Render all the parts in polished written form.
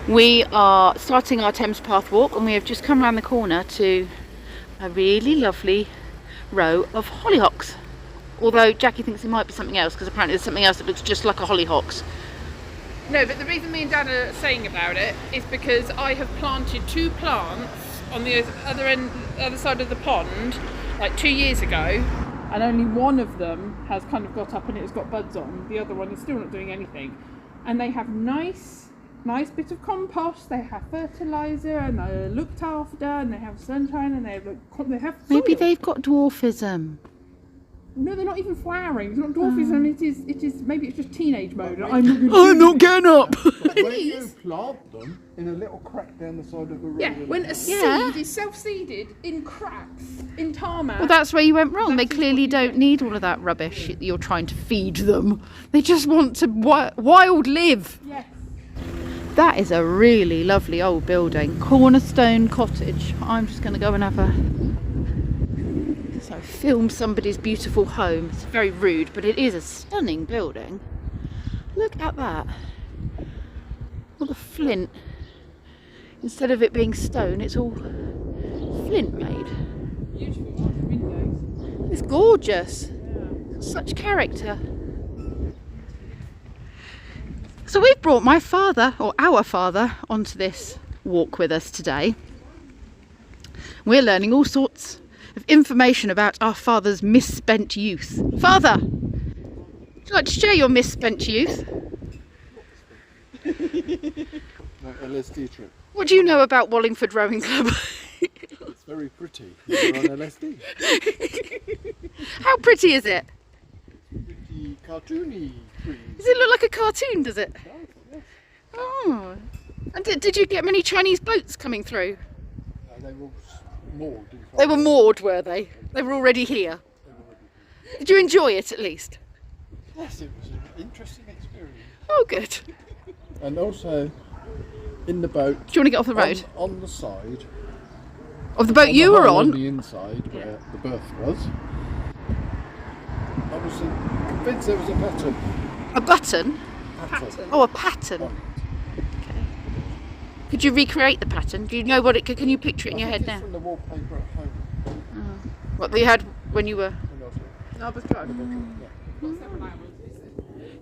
We are starting our Thames Path walk and we have just come around the corner to a really lovely row of hollyhocks. Although Jacky thinks it might be something else, because apparently there's something else that looks just like a hollyhocks. No, but the reason me and Dad are saying about it is because I have planted 2 plants on the other side of the pond like 2 years ago, and only one of them has kind of got up and it's got buds on. The other one is still not doing anything, and they have nice bit of compost. They have fertilizer, and they're looked after, and they have sunshine, and they have soil. Maybe they've got dwarfism. No, they're not even flowering. It's not dwarfism. It is. Maybe it's just teenage mode. I'm not getting up. But When you plant them in a little crack down the side of a road. yeah, when a seed is self-seeded in cracks, in tarmac. Well, that's where you went wrong. They clearly don't need all of that rubbish that you're trying to feed them. They just want to wild live. Yes. That is a really lovely old building. Cornerstone Cottage. I'm just going to go and have a... So film somebody's beautiful home. It's very rude, but it is a stunning building. Look at that. All the flint. Instead of it being stone, it's all flint made. Beautiful windows. It's gorgeous. Such character. So we've brought my father, or our father, onto this walk with us today. We're learning all sorts of information about our father's misspent youth. Father, would you like to share your misspent youth? My LSD trip. What do you know about Wallingford Rowing Club? It's very pretty. You're on LSD. How pretty is it? Pretty cartoony trees. Does it look like a cartoon, does it? Yes. Oh. And did you get many Chinese boats coming through? They were moored. They were moored, were they? They were already here. Did you enjoy it at least? Yes, it was an interesting experience. Oh, good. And also, in the boat. Do you want to get off the road? On the side. Of the boat you were on? On the inside, where the berth was. I was convinced there was a pattern. A button? Pattern. Oh, a pattern. Okay. Could you recreate the pattern? Do you know what it? Can you picture it in your head now? From the wallpaper at home. What you had when you were? When I was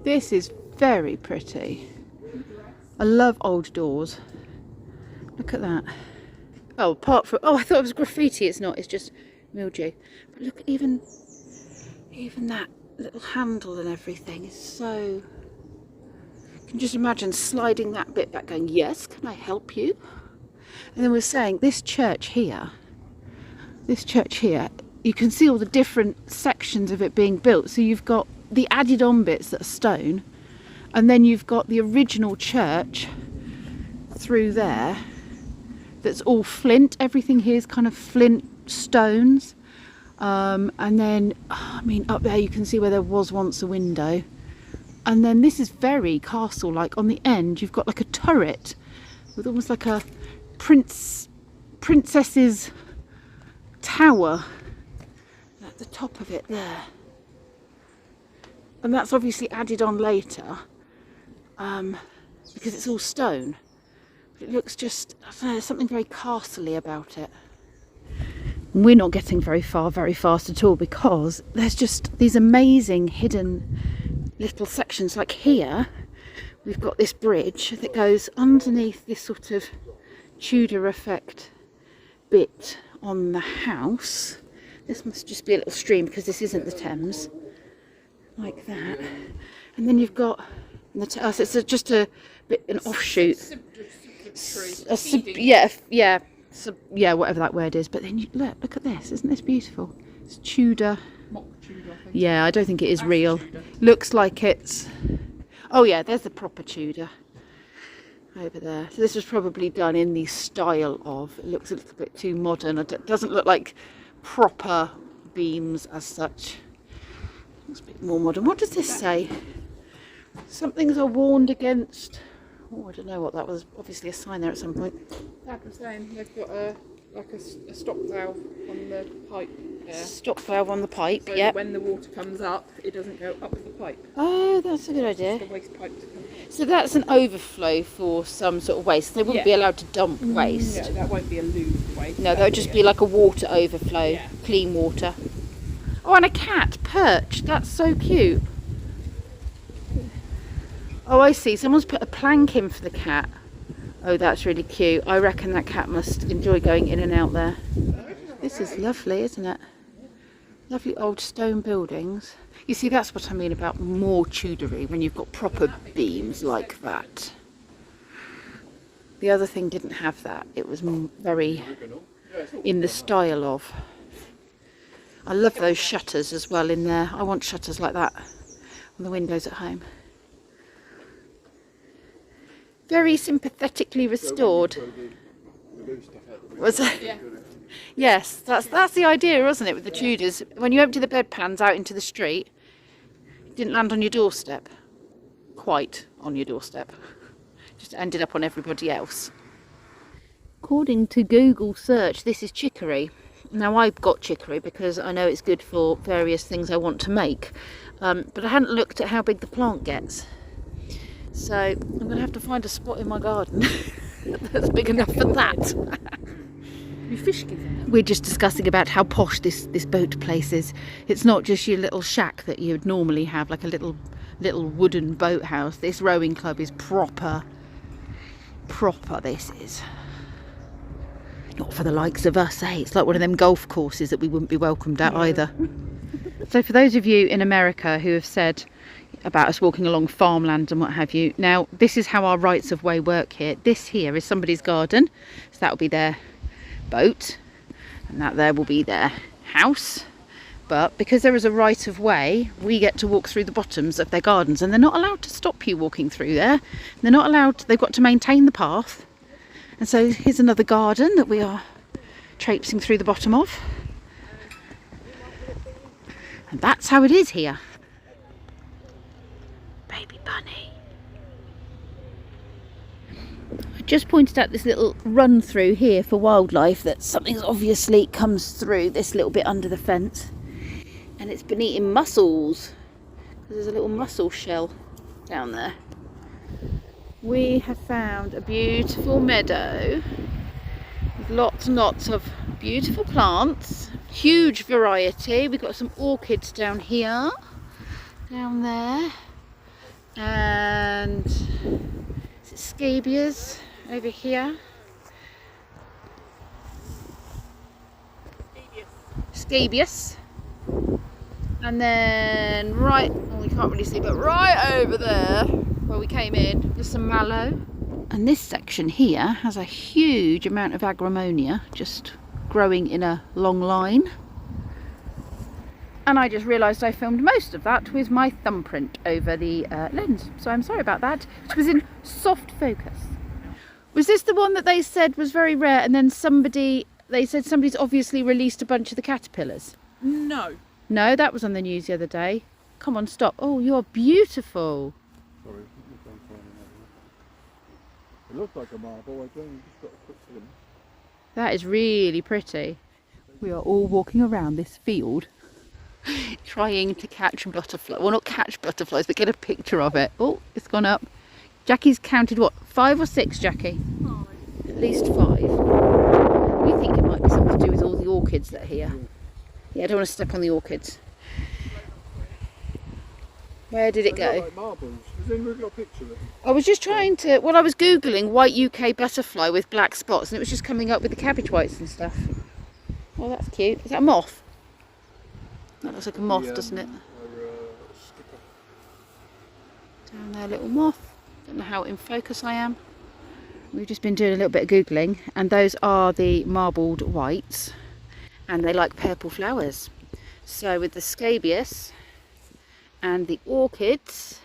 This is very pretty. I love old doors. Look at that. Oh, apart from I thought it was graffiti. It's not. It's just mildew. But look, even that little handle and everything is so. You can just imagine sliding that bit back, going, "Yes, can I help you?" And then we're saying this church here. You can see all the different sections of it being built. So you've got the added on bits that are stone, and then you've got the original church through there that's all flint. Everything here is kind of flint stones, and then up there you can see where there was once a window, and then this is very castle like. On the end you've got like a turret with almost like a princess's tower at the top of it there, and that's obviously added on later because it's all stone, but it looks just, I don't know, there's something very castle-y about it. We're not getting very fast at all, because there's just these amazing hidden little sections. Like here we've got this bridge that goes underneath this sort of Tudor effect bit on the house. This must just be a little stream because this isn't the Thames, like that. And then you've got so it's just a bit, an offshoot, whatever that word is. But then you look at this. Isn't this beautiful? It's Tudor. Mock Tudor, I think. Yeah, I don't think it is real. Looks like it's. Oh yeah, there's the proper Tudor over there. So this was probably done in the style of. It looks a little bit too modern. It doesn't look like proper beams as such. Looks a bit more modern. What does this say? Some things are warned against. Oh, I don't know what that was. Obviously a sign there at some point. Dad was saying they've got a stop valve on the pipe. stop valve on the pipe. So Yeah. that when the water comes up, it doesn't go up the pipe. Oh, that's a good idea. The waste pipe to come. So that's an overflow for some sort of waste. They wouldn't be allowed to dump waste. No, that won't be a loo waste. No, that would just be like a water overflow, Yeah. clean water. Oh, and a cat perched. That's so cute. Oh, I see. Someone's put a plank in for the cat. Oh, that's really cute. I reckon that cat must enjoy going in and out there. This is lovely, isn't it? Lovely old stone buildings. You see, that's what I mean about more Tudory, when you've got proper beams like that. The other thing didn't have that. It was very in the style of. I love those shutters as well in there. I want shutters like that on the windows at home. Very sympathetically restored. Was it? Yeah. Yes, that's the idea, wasn't it, with the Tudors? When you empty the bedpans out into the street, it didn't land on your doorstep. Quite on your doorstep. Just ended up on everybody else. According to Google search, this is chicory. Now, I've got chicory because I know it's good for various things I want to make. But I hadn't looked at how big the plant gets. So I'm going to have to find a spot in my garden that's big enough for that. You fish given. We're just discussing about how posh this boat place is. It's not just your little shack that you would normally have, like a little wooden boathouse. This rowing club is proper. This is. Not for the likes of us, eh? It's like one of them golf courses that we wouldn't be welcomed at either. So for those of you in America who have said about us walking along farmland and what have you, now this is how our rights of way work here. This here is somebody's garden, so that will be their boat, and that there will be their house. But because there is a right of way, we get to walk through the bottoms of their gardens, and they're not allowed to stop you walking through there. They're not allowed, they've got to maintain the path. And so here's another garden that we are traipsing through the bottom of. And that's how it is here. Baby bunny. I just pointed out this little run through here for wildlife, that something's obviously comes through this little bit under the fence. And it's been eating mussels. There's a little mussel shell down there. We have found a beautiful meadow with lots and lots of beautiful plants, huge variety. We've got some orchids down here, down there, and is it scabious over here? Scabious. And then right, well, we can't really see, but right over there where we came in, there's some mallow. And this section here has a huge amount of agremonia just growing in a long line. And I just realised I filmed most of that with my thumbprint over the lens, so I'm sorry about that. It was in soft focus. Was this the one that they said was very rare, and then they said somebody's obviously released a bunch of the caterpillars? No. No, that was on the news the other day. Come on, stop. Oh, you're beautiful. Sorry, it looks like a marble, I don't, just got a quick swim. That is really pretty. We are all walking around this field trying to catch butterflies. Well, not catch butterflies, but get a picture of it. Oh, it's gone up. Jackie's counted what? 5 or 6, Jackie? 5. At least 5. We think it might be something to do with all the orchids that are here. Yeah, I don't want to step on the orchids. Where did it They look go? like marbles. Has anyone got a picture of it? I was just trying to, well, I was Googling white UK butterfly with black spots, and it was just coming up with the cabbage whites and stuff. Oh, that's cute. Is that a moth? That looks like a moth, doesn't it? Down there, little moth. Don't know how in focus I am. We've just been doing a little bit of Googling, and those are the marbled whites, and they like purple flowers. So with the scabious and the orchids,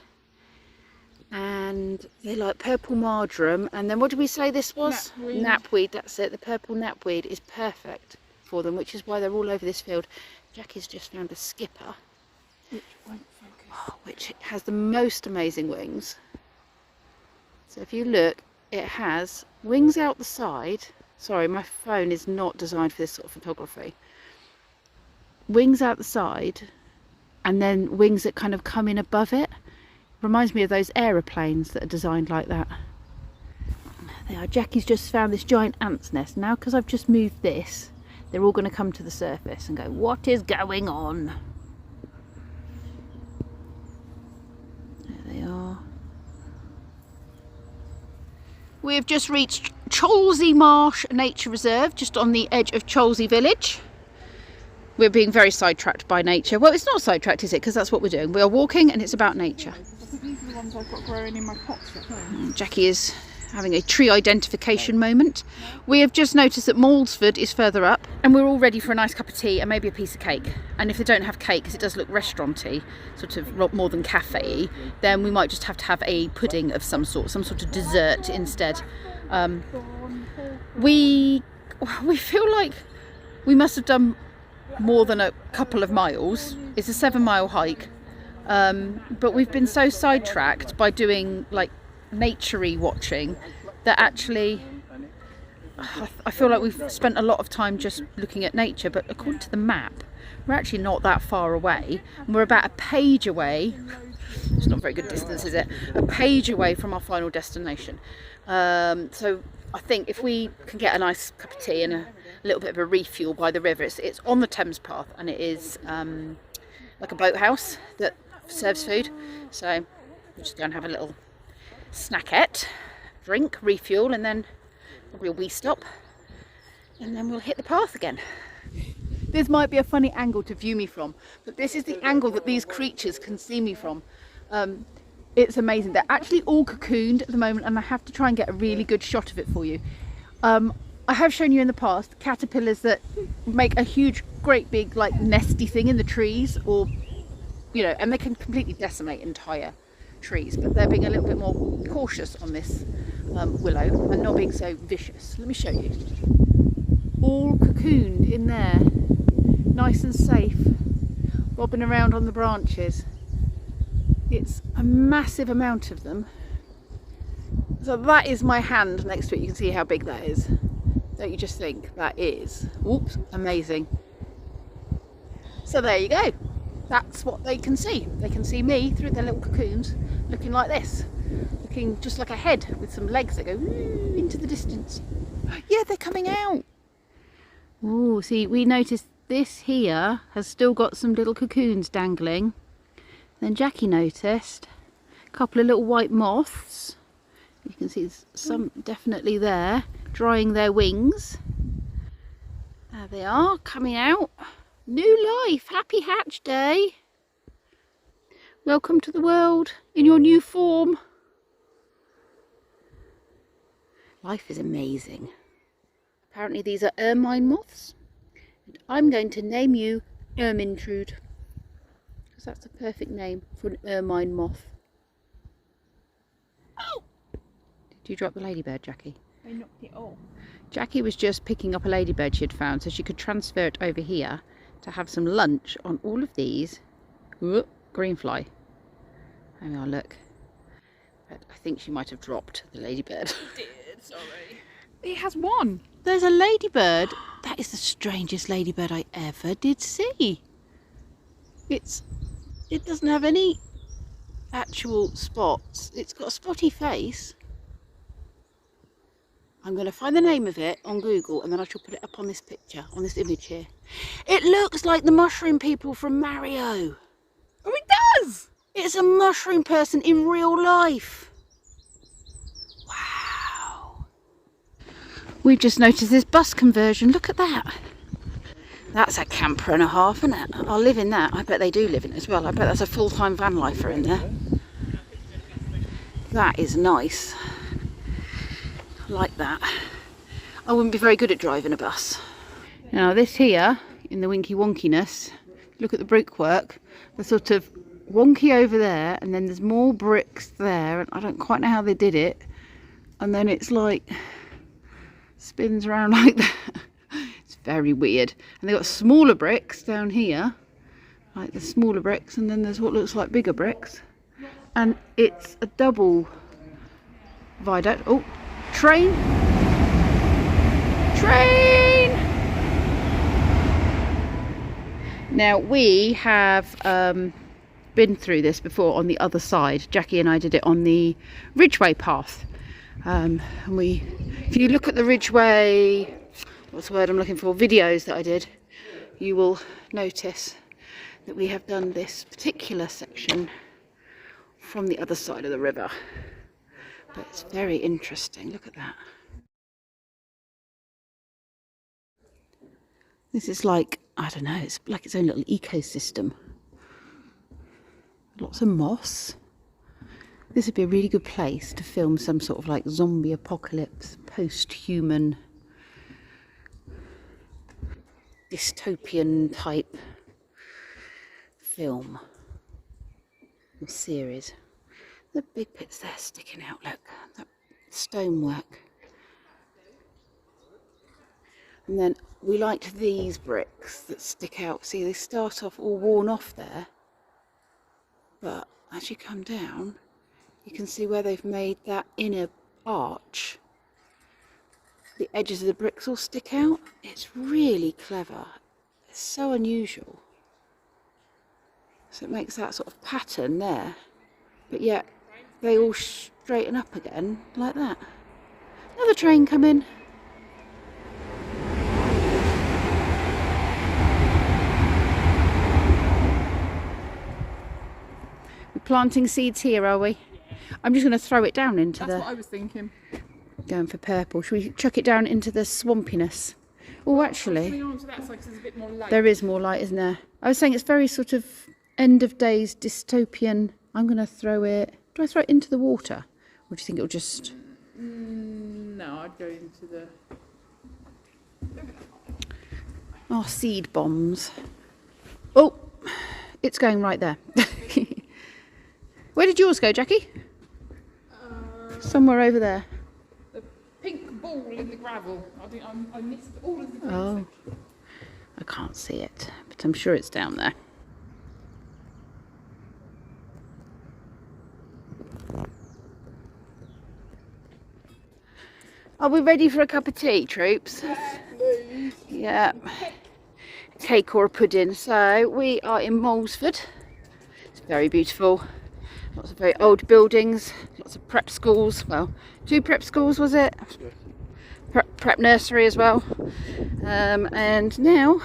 and they like purple marjoram, and then what did we say this was? Knapweed. Knapweed, that's it. The purple knapweed is perfect for them, which is why they're all over this field. Jackie's just found a skipper, Which won't focus. which has the most amazing wings. So if you look, it has wings out the side. Sorry, my phone is not designed for this sort of photography. wings out the side and then wings that kind of come in above it. Reminds me of those aeroplanes that are designed like that. There they are. Jacky's just found this giant ant's nest. Now, because I've just moved this, they're all going to come to the surface and go, what is going on? There they are. We have just reached Cholsey Marsh Nature Reserve, just on the edge of Cholsey Village. We're being very sidetracked by nature. Well, it's not sidetracked, is it? Because that's what we're doing. We are walking and it's about nature. I think these are the ones I've got growing in my pots at home. Jackie is having a tree identification moment. We have just noticed that Molesford is further up and we're all ready for a nice cup of tea and maybe a piece of cake. And if they don't have cake, because it does look restaurant-y, sort of more than cafe-y, then we might just have to have a pudding of some sort of dessert instead. We feel like we must have done more than a couple of miles. It's a 7-mile hike, but we've been so sidetracked by doing like nature-y watching that actually I feel like we've spent a lot of time just looking at nature, but according to the map we're actually not that far away, and we're about a page away. It's not a very good distance, is it? A page away from our final destination. So I think if we can get a nice cup of tea and a little bit of a refuel by the river, it's on the Thames Path, and it is like a boathouse that serves food. So we'll just go and have a little snackette, drink, refuel, and then probably a wee stop, and then we'll hit the path again. This might be a funny angle to view me from, but this is the angle that these creatures can see me from. It's amazing. They're actually all cocooned at the moment, and I have to try and get a really good shot of it for you. I have shown you in the past caterpillars that make a huge, great big like nesty thing in the trees, or you know, and they can completely decimate entire trees, but they're being a little bit more cautious on this willow and not being so vicious. Let me show you. All cocooned in there, nice and safe, bobbing around on the branches. It's a massive amount of them. So that is my hand next to it. You can see how big that is. Don't you just think that is, oops, amazing. So there you go. That's what they can see. They can see me through their little cocoons looking like this. Looking just like a head with some legs that go into the distance. Yeah, they're coming out. Oh, see, we noticed this here has still got some little cocoons dangling. Then Jacky noticed a couple of little white moths. You can see there's some definitely there, drying their wings. There they are, coming out. New life, happy hatch day. Welcome to the world in your new form. Life is amazing. Apparently these are ermine moths, and I'm going to name you Ermintrude, because that's the perfect name for an ermine moth. Oh! Did you drop the ladybird, Jacky? I knocked it off. Jacky was just picking up a ladybird she had found so she could transfer it over here to have some lunch on all of these. Whoop, green fly. There we are, look. But I think she might have dropped the ladybird. It did, sorry. It has one. There's a ladybird. That is the strangest ladybird I ever did see. It doesn't have any actual spots. It's got a spotty face. I'm going to find the name of it on Google, and then I shall put it up on this picture, on this image here. It looks like the mushroom people from Mario. Oh, it does! It's a mushroom person in real life. Wow. We've just noticed this bus conversion. Look at that. That's a camper and a half, isn't it? I'll live in that. I bet they do live in it as well. I bet that's a full-time van lifer in there. That is nice. I like that. I wouldn't be very good at driving a bus. Now this here, in the winky wonkiness, look at the brickwork. They're sort of wonky over there, and then there's more bricks there, and I don't quite know how they did it. And then it's like spins around like that. It's very weird. And they've got smaller bricks down here, like the smaller bricks, and then there's what looks like bigger bricks. And it's a double viaduct. Oh, train! Train! Now we have been through this before on the other side. Jacky and I did it on the Ridgeway path. And if you look at the Ridgeway, what's the word I'm looking for, videos that I did, you will notice that we have done this particular section from the other side of the river. But it's very interesting. Look at that. This is like, I don't know, it's like its own little ecosystem. Lots of moss. This would be a really good place to film some sort of like zombie apocalypse, post-human, dystopian type film or series. The big bits there sticking out, look, that stonework. And then we liked these bricks that stick out. See, they start off all worn off there, but as you come down, you can see where they've made that inner arch. The edges of the bricks all stick out. It's really clever. It's so unusual. So it makes that sort of pattern there, but yet they all straighten up again like that. Another train coming. We're planting seeds here, are we? I'm just going to throw it down into That's what I was thinking. Going for purple. Should we chuck it down into the swampiness? Oh, actually, Coming on to that side 'cause there's a bit more light. there is more light, isn't there? I was saying it's very sort of end of days dystopian. I'm going to throw it. Do I throw it into the water? Or do you think it'll just... No, I'd go into the... Oh, seed bombs. Oh, it's going right there. Where did yours go, Jacky? Somewhere over there. The pink ball in the gravel. I think I missed all of the green Oh, I can't see it, but I'm sure it's down there. Are we ready for a cup of tea, troops? Please. Yeah. Cake or a pudding. So we are in Molesford. It's very beautiful. Lots of very old buildings. Lots of prep schools. Well, 2 prep schools, was it? Prep nursery as well. And now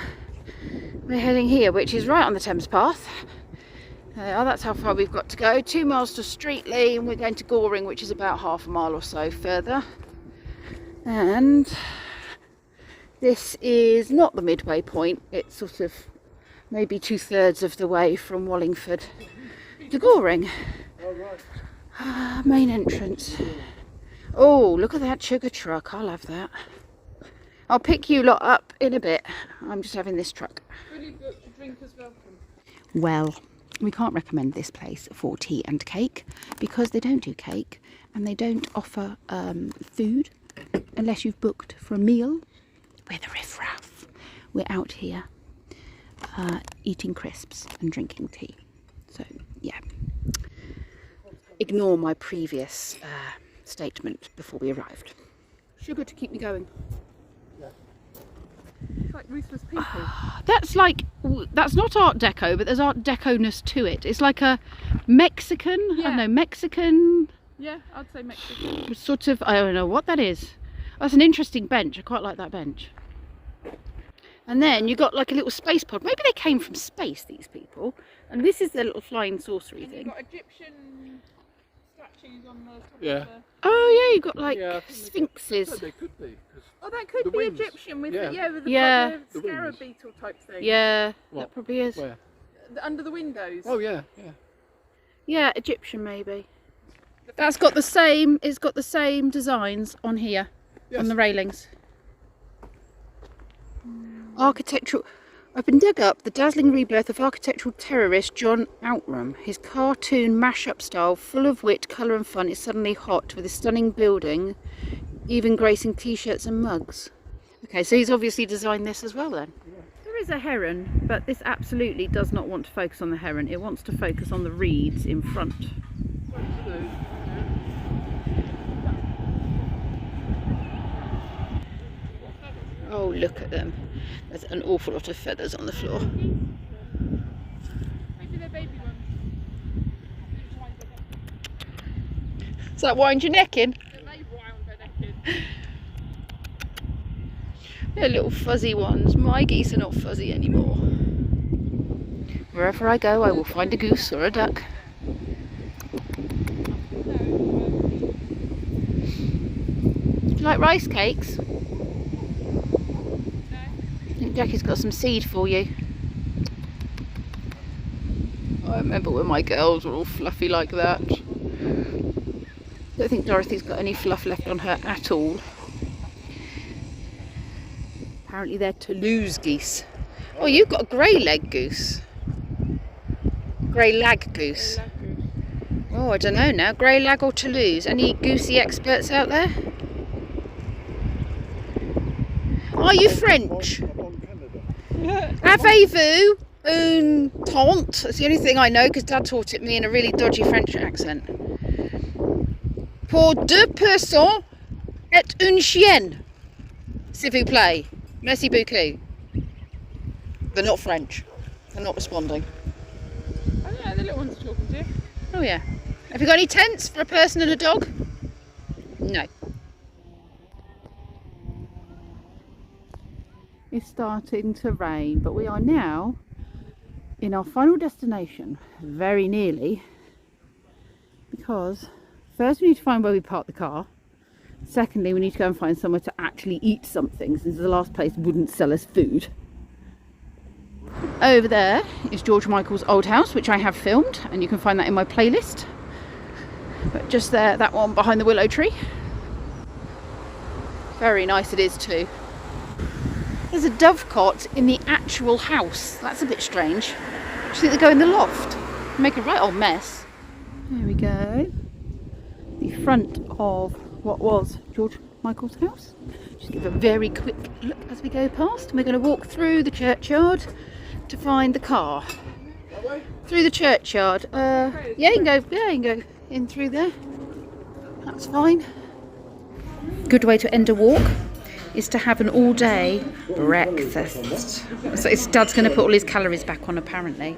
we're heading here, which is right on the Thames Path. Oh, that's how far we've got to go. 2 miles to Streatley, and we're going to Goring, which is about half a mile or so further. And this is not the midway point. It's sort of maybe 2/3 of the way from Wallingford to Goring. All right. Main entrance. Oh, look at that sugar truck. I'll have that. I'll pick you lot up in a bit. I'm just having this truck. Fully booked, drink as welcome. Well, we can't recommend this place for tea and cake because they don't do cake and they don't offer food unless you've booked for a meal. We're the riffraff. We're out here eating crisps and drinking tea. So, yeah. Ignore my previous statement before we arrived. Sugar to keep me going. It's like ruthless people. That's not Art Deco, but there's Art Deco-ness to it. It's like a Mexican, I don't know, Mexican, Yeah, I'd say Mexican. sort of, I don't know what that is. That's an interesting bench. I quite like that bench. And then you got like a little space pod. Maybe they came from space, these people. And this is their little flying saucery And you've thing. got Egyptian statues on the top Yeah. of the... Oh yeah, you got like Yeah, I think they sphinxes. No, they could be. 'Cause Oh, that could The be wings. Egyptian with Yeah. the, with the, Yeah. like the The scarab wings. beetle type thing. Yeah, What? that probably is. where? Under the windows. Oh yeah, yeah. Yeah, Egyptian maybe. That's got the same. It's got the same designs on here, Yes. on the railings. Architectural. I've been dug up the dazzling rebirth of architectural terrorist John Outram. His cartoon mash-up style, full of wit, colour and fun, is suddenly hot with a stunning building, even gracing t-shirts and mugs. Okay, so he's obviously designed this as well then. There is a heron, but this absolutely does not want to focus on the heron. It wants to focus on the reeds in front. Oh, look at them. There's an awful lot of feathers on the floor. Does that wind your neck in? It may wind their neck in. They're little fuzzy ones. My geese are not fuzzy anymore. Wherever I go, I will find a goose or a duck. Do you like rice cakes? No. I think Jacky's got some seed for you. I remember when my girls were all fluffy like that. Don't think Dorothy's got any fluff left on her at all. Apparently they're Toulouse geese. Oh, you've got a grey leg goose. Grey lag goose. Oh, I don't know now. Grey lag or Toulouse? Any goosey experts out there? Are you French? Avez-vous une tante? That's the only thing I know because Dad taught it me in a really dodgy French accent. Pour deux personnes et une chienne. S'il vous plaît. Merci beaucoup. They're not French. They're not responding. Oh yeah, the little one's talking to you. Oh yeah. Have you got any tents for a person and a dog? No. It's starting to rain, but we are now in our final destination, very nearly, because first we need to find where we park the car. Secondly, we need to go and find somewhere to actually eat something, since the last place wouldn't sell us food. Over there is George Michael's old house, which I have filmed, and you can find that in my playlist. But just there, that one behind the willow tree. Very nice it is too. There's a dovecot in the actual house. That's a bit strange. Do you think they go in the loft? Make a right old mess. There we go. The front of what was George Michael's house. Just give a very quick look as we go past. We're going to walk through the churchyard to find the car. Through the churchyard. Yeah, you can go. Yeah, you can go in through there. That's fine. Good way to end a walk is to have an all-day breakfast. So Dad's going to put all his calories back on apparently.